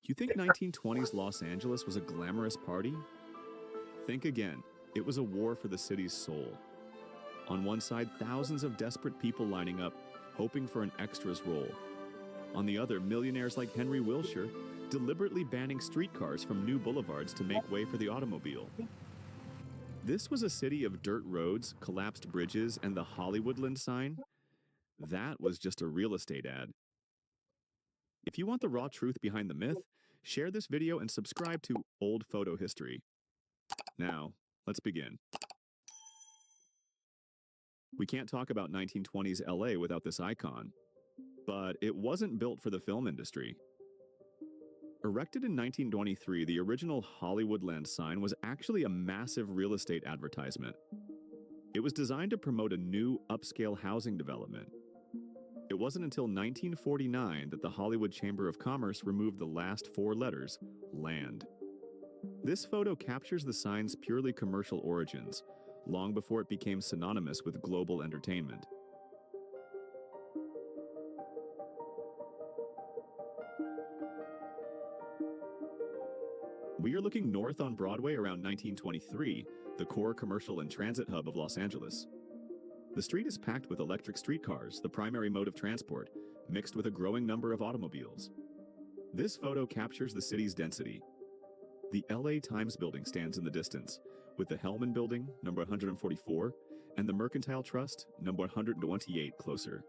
You think 1920s Los Angeles was a glamorous party? Think again. It was a war for the city's soul. On one side, thousands of desperate people lining up, hoping for an extras role. On the other, millionaires like Henry Wilshire deliberately banning streetcars from new boulevards to make way for the automobile. This was a city of dirt roads, collapsed bridges, and the Hollywoodland sign. That was just a real estate ad. If you want the raw truth behind the myth, share this video and subscribe to Old Photo History. Now, let's begin. We can't talk about 1920s LA without this icon, but it wasn't built for the film industry. Erected in 1923, the original Hollywoodland sign was actually a massive real estate advertisement. It was designed to promote a new upscale housing development. It wasn't until 1949 that the Hollywood Chamber of Commerce removed the last four letters, land. This photo captures the sign's purely commercial origins, long before it became synonymous with global entertainment. We are looking north on Broadway around 1923, the core commercial and transit hub of Los Angeles. The street is packed with electric streetcars, the primary mode of transport, mixed with a growing number of automobiles. This photo captures the city's density. The LA Times building stands in the distance, with the Hellman Building, number 144, and the Mercantile Trust, number 128, closer.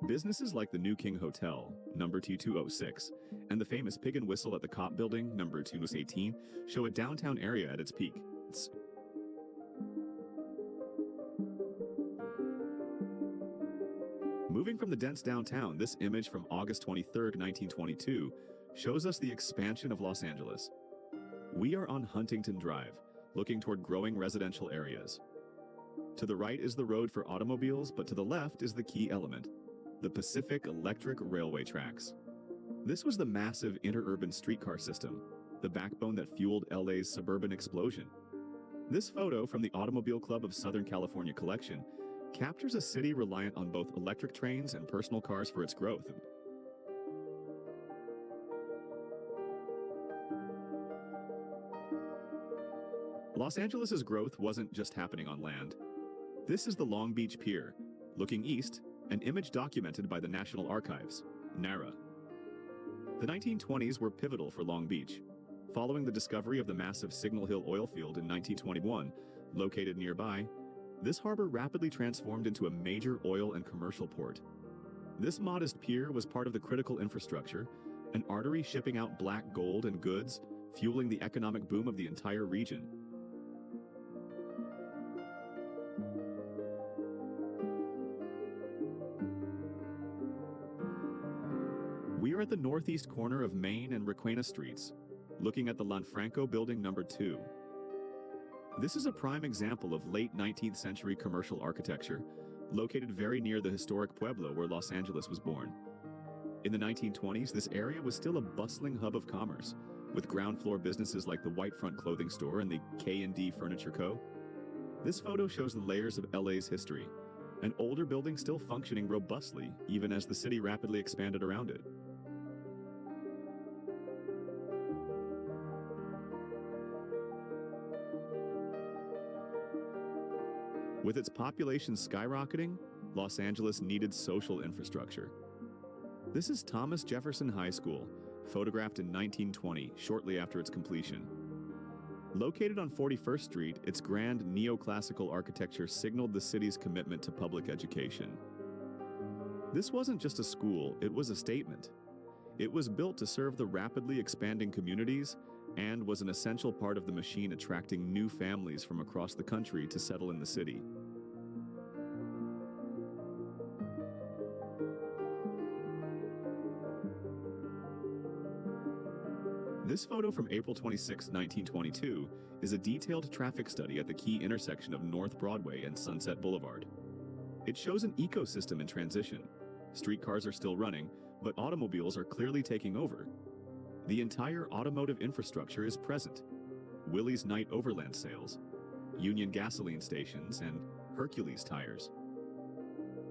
Businesses like the New King Hotel, number 2206, and the famous Pig and Whistle at the Cop Building, number 218, show a downtown area at its peak. Moving from the dense downtown, this image from August 23, 1922, shows us the expansion of Los Angeles. We are on Huntington Drive, looking toward growing residential areas. To the right is the road for automobiles, but to the left is the key element, the Pacific Electric Railway tracks. This was the massive interurban streetcar system, the backbone that fueled LA's suburban explosion. This photo from the Automobile Club of Southern California collection captures a city reliant on both electric trains and personal cars for its growth. Los Angeles' growth wasn't just happening on land. This is the Long Beach Pier, looking east, an image documented by the National Archives, NARA. The 1920s were pivotal for Long Beach. Following the discovery of the massive Signal Hill oil field in 1921, located nearby, this harbor rapidly transformed into a major oil and commercial port. This modest pier was part of the critical infrastructure, an artery shipping out black gold and goods, fueling the economic boom of the entire region. We are at the northeast corner of Main and Requena Streets, looking at the Lanfranco Building number 2. This is a prime example of late 19th century commercial architecture, located very near the historic Pueblo where Los Angeles was born. In the 1920s, this area was still a bustling hub of commerce, with ground floor businesses like the Whitefront Clothing Store and the K&D Furniture Co. This photo shows the layers of LA's history, an older building still functioning robustly even as the city rapidly expanded around it. With its population skyrocketing, Los Angeles needed social infrastructure. This is Thomas Jefferson High School, photographed in 1920, shortly after its completion. Located on 41st Street, its grand neoclassical architecture signaled the city's commitment to public education. This wasn't just a school, it was a statement. It was built to serve the rapidly expanding communities and was an essential part of the machine attracting new families from across the country to settle in the city. This photo from April 26, 1922, is a detailed traffic study at the key intersection of North Broadway and Sunset Boulevard. It shows an ecosystem in transition. Streetcars are still running, but automobiles are clearly taking over. The entire automotive infrastructure is present. Willie's Night Overland sales, Union gasoline stations, and Hercules tires.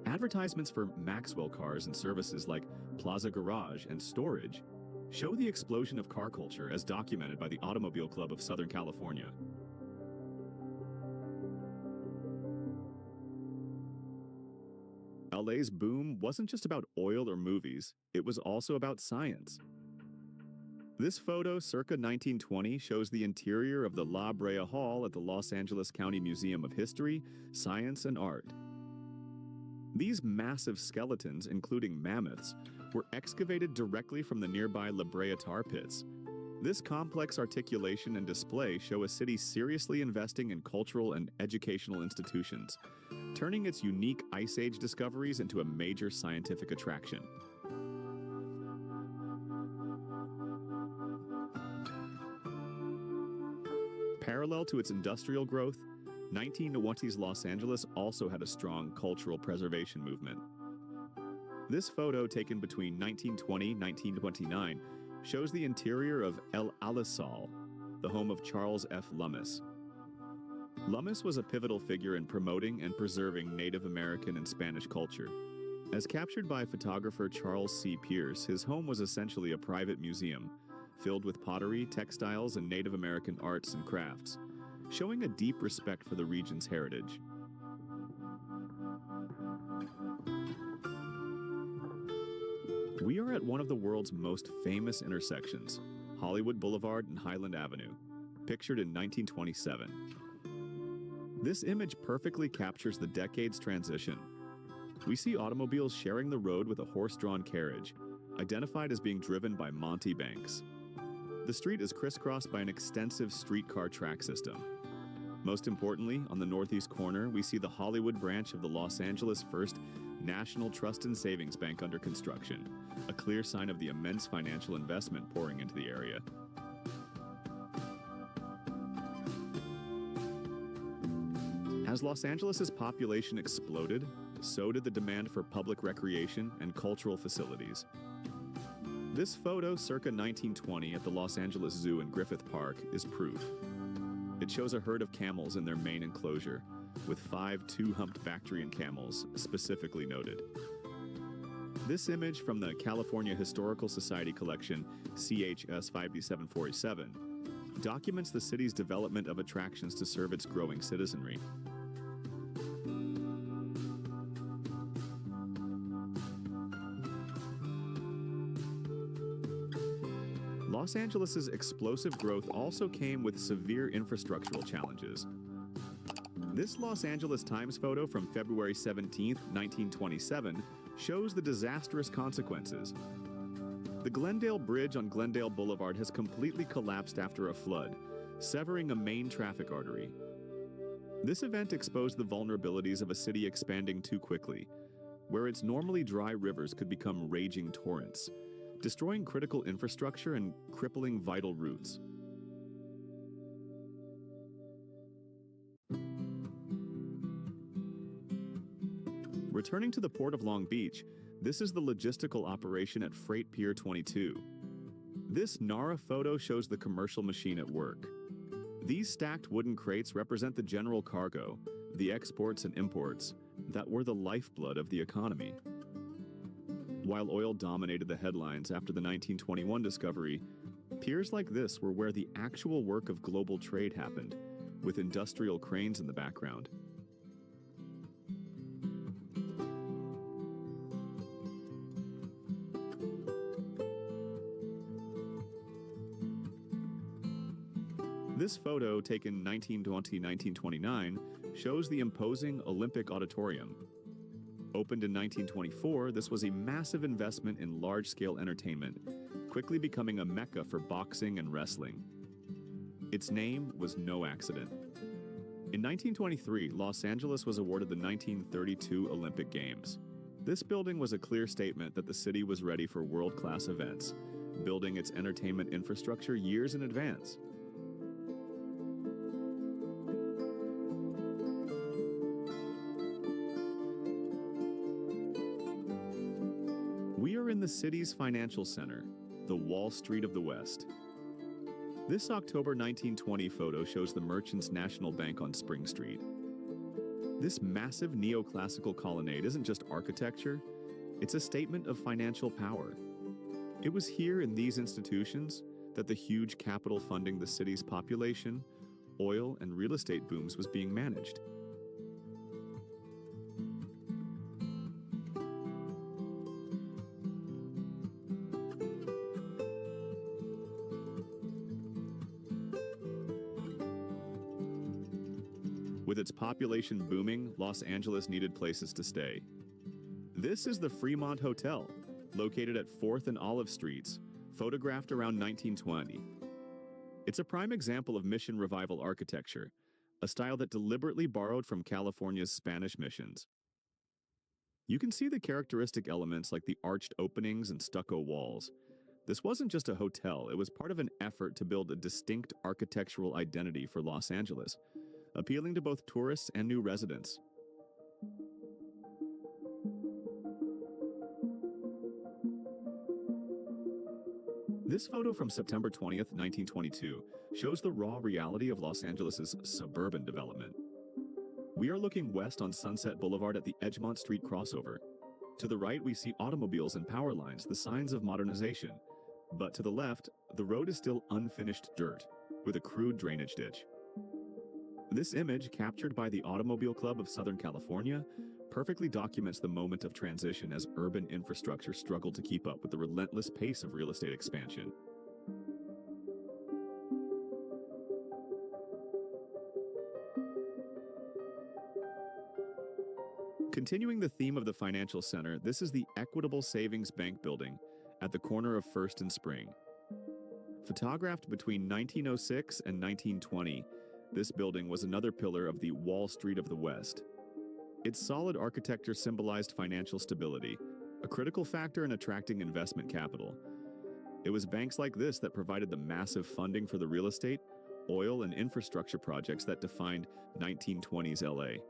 Advertisements for Maxwell cars and services like Plaza Garage and Storage show the explosion of car culture as documented by the Automobile Club of Southern California. LA's boom wasn't just about oil or movies, it was also about science. This photo, circa 1920, shows the interior of the La Brea Hall at the Los Angeles County Museum of History, Science, and Art. These massive skeletons, including mammoths, were excavated directly from the nearby La Brea tar pits. This complex articulation and display show a city seriously investing in cultural and educational institutions, turning its unique Ice Age discoveries into a major scientific attraction. Parallel to its industrial growth, 1920s Los Angeles also had a strong cultural preservation movement. This photo, taken between 1920 and 1929, shows the interior of El Alisal, the home of Charles F. Lummis. Lummis was a pivotal figure in promoting and preserving Native American and Spanish culture. As captured by photographer Charles C. Pierce, his home was essentially a private museum, filled with pottery, textiles, and Native American arts and crafts, showing a deep respect for the region's heritage. We are at one of the world's most famous intersections, Hollywood Boulevard and Highland Avenue, pictured in 1927. This image perfectly captures the decade's transition. We see automobiles sharing the road with a horse-drawn carriage, identified as being driven by Monty Banks. The street is crisscrossed by an extensive streetcar track system. Most importantly, on the northeast corner, we see the Hollywood branch of the Los Angeles First National Trust and Savings Bank under construction, a clear sign of the immense financial investment pouring into the area. As Los Angeles' population exploded, so did the demand for public recreation and cultural facilities. This photo, circa 1920 at the Los Angeles Zoo in Griffith Park, is proof. It shows a herd of camels in their main enclosure, with 5 two-humped Bactrian camels specifically noted. This image from the California Historical Society collection CHS 5D747 documents the city's development of attractions to serve its growing citizenry. Los Angeles' explosive growth also came with severe infrastructural challenges. This Los Angeles Times photo from February 17, 1927, shows the disastrous consequences. The Glendale Bridge on Glendale Boulevard has completely collapsed after a flood, severing a main traffic artery. This event exposed the vulnerabilities of a city expanding too quickly, where its normally dry rivers could become raging torrents, destroying critical infrastructure and crippling vital routes. Returning to the Port of Long Beach, this is the logistical operation at Freight Pier 22. This NARA photo shows the commercial machine at work. These stacked wooden crates represent the general cargo, the exports and imports, that were the lifeblood of the economy. While oil dominated the headlines after the 1921 discovery, piers like this were where the actual work of global trade happened, with industrial cranes in the background. This photo, taken 1920-1929, shows the imposing Olympic Auditorium. Opened in 1924, this was a massive investment in large-scale entertainment, quickly becoming a mecca for boxing and wrestling. Its name was no accident. In 1923, Los Angeles was awarded the 1932 Olympic Games. This building was a clear statement that the city was ready for world-class events, building its entertainment infrastructure years in advance. We are in the city's financial center, the Wall Street of the West. This October 1920 photo shows the Merchants National Bank on Spring Street. This massive neoclassical colonnade isn't just architecture, it's a statement of financial power. It was here in these institutions that the huge capital funding the city's population, oil, and real estate booms was being managed. With its population booming, Los Angeles needed places to stay. This is the Fremont Hotel, located at 4th and Olive Streets, photographed around 1920. It's a prime example of Mission Revival architecture, a style that deliberately borrowed from California's Spanish missions. You can see the characteristic elements like the arched openings and stucco walls. This wasn't just a hotel, it was part of an effort to build a distinct architectural identity for Los Angeles, appealing to both tourists and new residents. This photo from September 20th, 1922, shows the raw reality of Los Angeles' suburban development. We are looking west on Sunset Boulevard at the Edgemont Street crossover. To the right, we see automobiles and power lines, the signs of modernization. But to the left, the road is still unfinished dirt, with a crude drainage ditch. This image, captured by the Automobile Club of Southern California, perfectly documents the moment of transition as urban infrastructure struggled to keep up with the relentless pace of real estate expansion. Continuing the theme of the financial center, this is the Equitable Savings Bank building at the corner of First and Spring. Photographed between 1906 and 1920, this building was another pillar of the Wall Street of the West. Its solid architecture symbolized financial stability, a critical factor in attracting investment capital. It was banks like this that provided the massive funding for the real estate, oil, and infrastructure projects that defined 1920s LA.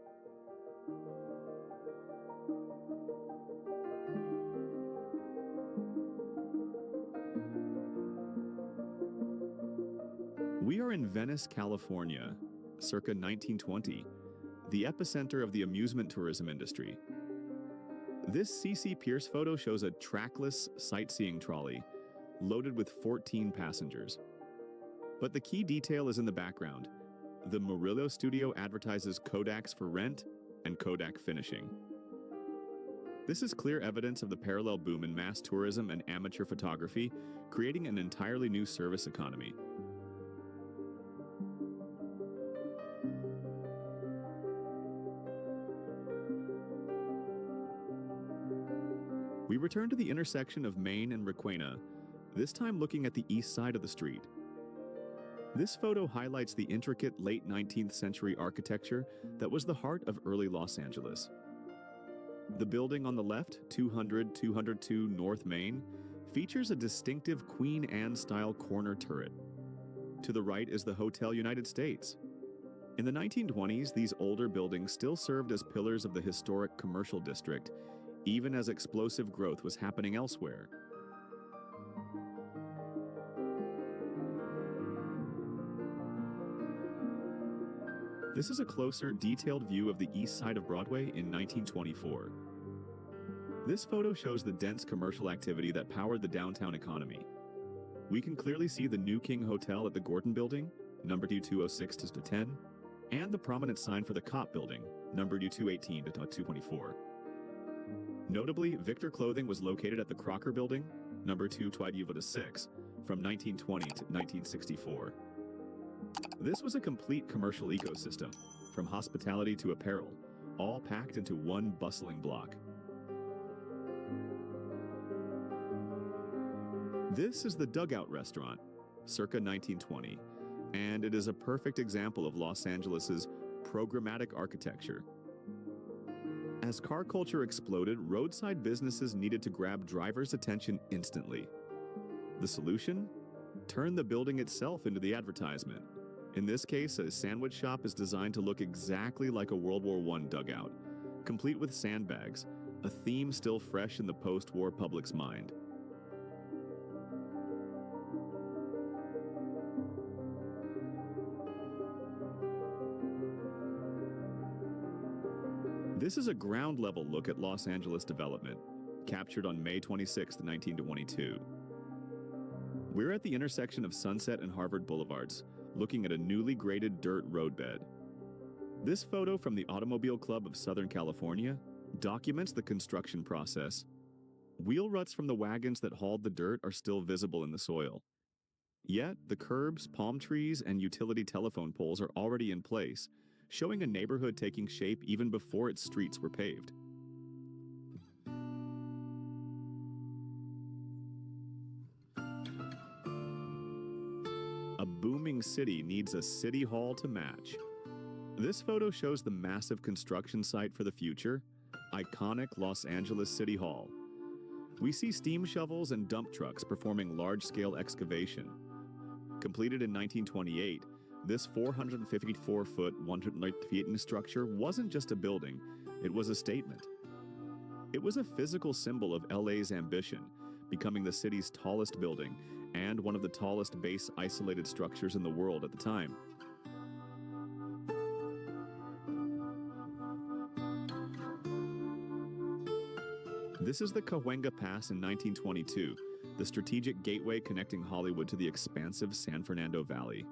We are in Venice, California, circa 1920, the epicenter of the amusement tourism industry. This C.C. Pierce photo shows a trackless sightseeing trolley loaded with 14 passengers. But the key detail is in the background. The Murillo studio advertises Kodaks for rent and Kodak finishing. This is clear evidence of the parallel boom in mass tourism and amateur photography, creating an entirely new service economy. We return to the intersection of Main and Requena, this time looking at the east side of the street. This photo highlights the intricate late 19th century architecture that was the heart of early Los Angeles. The building on the left, 202 North Main, features a distinctive Queen Anne-style corner turret. To the right is the Hotel United States. In the 1920s, these older buildings still served as pillars of the historic commercial district, even as explosive growth was happening elsewhere. This is a closer, detailed view of the east side of Broadway in 1924. This photo shows the dense commercial activity that powered the downtown economy. We can clearly see the New King Hotel at the Gordon Building, numbered U206-10, and the prominent sign for the Kopp Building, numbered U218-224. Notably, Victor Clothing was located at the Crocker Building, number 2-6, from 1920 to 1964. This was a complete commercial ecosystem, from hospitality to apparel, all packed into one bustling block. This is the Dugout Restaurant, circa 1920, and it is a perfect example of Los Angeles's programmatic architecture. As car culture exploded, roadside businesses needed to grab drivers' attention instantly. The solution? Turn the building itself into the advertisement. In this case, a sandwich shop is designed to look exactly like a World War I dugout, complete with sandbags, a theme still fresh in the post-war public's mind. This is a ground-level look at Los Angeles development, captured on May 26, 1922. We're at the intersection of Sunset and Harvard Boulevards, looking at a newly graded dirt roadbed. This photo from the Automobile Club of Southern California documents the construction process. Wheel ruts from the wagons that hauled the dirt are still visible in the soil. Yet, the curbs, palm trees, and utility telephone poles are already in place, showing a neighborhood taking shape even before its streets were paved. A booming city needs a city hall to match. This photo shows the massive construction site for the future, iconic Los Angeles City Hall. We see steam shovels and dump trucks performing large-scale excavation. Completed in 1928, this 454-foot, 100 feet structure wasn't just a building, it was a statement. It was a physical symbol of LA's ambition, becoming the city's tallest building and one of the tallest base isolated structures in the world at the time. This is the Cahuenga Pass in 1922, the strategic gateway connecting Hollywood to the expansive San Fernando Valley.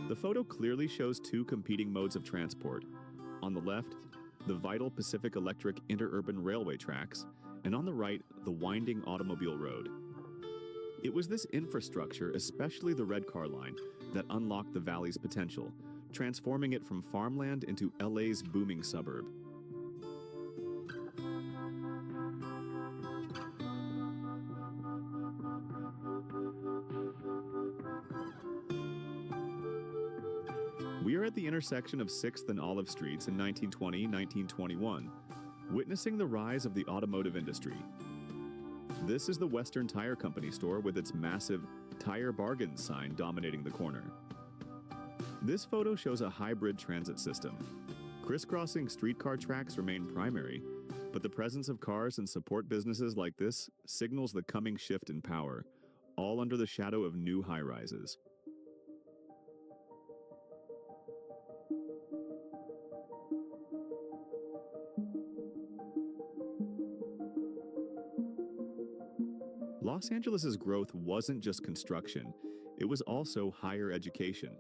The photo clearly shows two competing modes of transport. On the left, the vital Pacific Electric interurban railway tracks, and on the right, the winding automobile road. It was this infrastructure, especially the Red Car Line, that unlocked the valley's potential, transforming it from farmland into LA's booming suburb. We are at the intersection of 6th and Olive Streets in 1920-1921, witnessing the rise of the automotive industry. This is the Western Tire Company store with its massive Tire Bargains sign dominating the corner. This photo shows a hybrid transit system. Crisscrossing streetcar tracks remain primary, but the presence of cars and support businesses like this signals the coming shift in power, all under the shadow of new high-rises. Los Angeles' growth wasn't just construction, it was also higher education.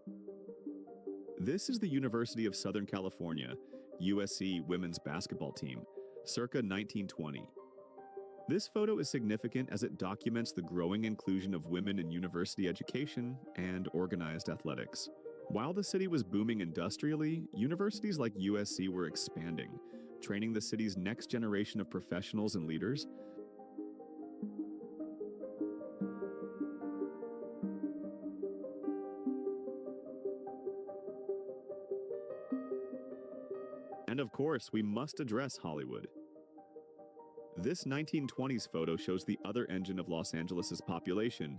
This is the University of Southern California, USC women's basketball team, circa 1920. This photo is significant as it documents the growing inclusion of women in university education and organized athletics. While the city was booming industrially, universities like USC were expanding, training the city's next generation of professionals and leaders. And of course, we must address Hollywood. This 1920s photo shows the other engine of Los Angeles' population: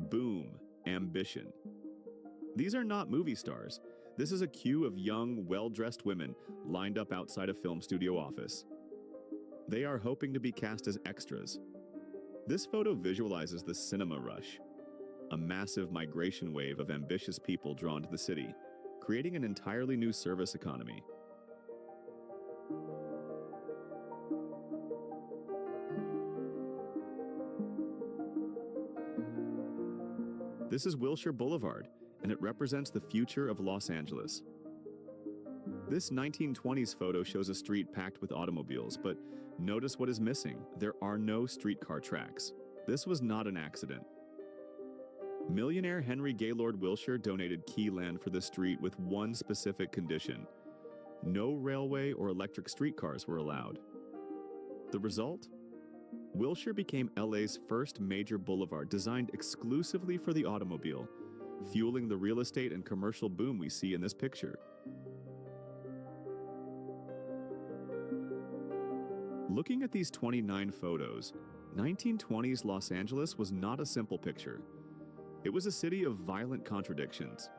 boom, ambition. These are not movie stars. This is a queue of young, well-dressed women lined up outside a film studio office. They are hoping to be cast as extras. This photo visualizes the cinema rush, a massive migration wave of ambitious people drawn to the city, creating an entirely new service economy. This is Wilshire Boulevard, and it represents the future of Los Angeles. This 1920s photo shows a street packed with automobiles, but notice what is missing. There are no streetcar tracks. This was not an accident. Millionaire Henry Gaylord Wilshire donated key land for the street with one specific condition: no railway or electric streetcars were allowed. The result? Wilshire became LA's first major boulevard designed exclusively for the automobile, fueling the real estate and commercial boom we see in this picture. Looking at these 29 photos, 1920s Los Angeles was not a simple picture. It was a city of violent contradictions.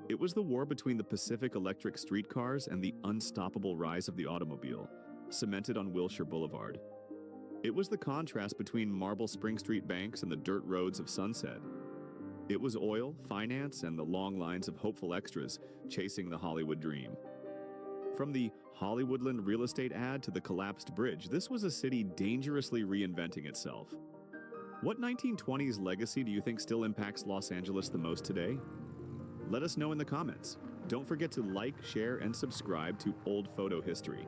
It was the war between the Pacific Electric streetcars and the unstoppable rise of the automobile, cemented on Wilshire Boulevard. It was the contrast between marble Spring Street banks and the dirt roads of Sunset. It was oil, finance, and the long lines of hopeful extras chasing the Hollywood dream. From the Hollywoodland real estate ad to the collapsed bridge, this was a city dangerously reinventing itself. What 1920s legacy do you think still impacts Los Angeles the most today? Let us know in the comments. Don't forget to like, share, and subscribe to Old Photo History.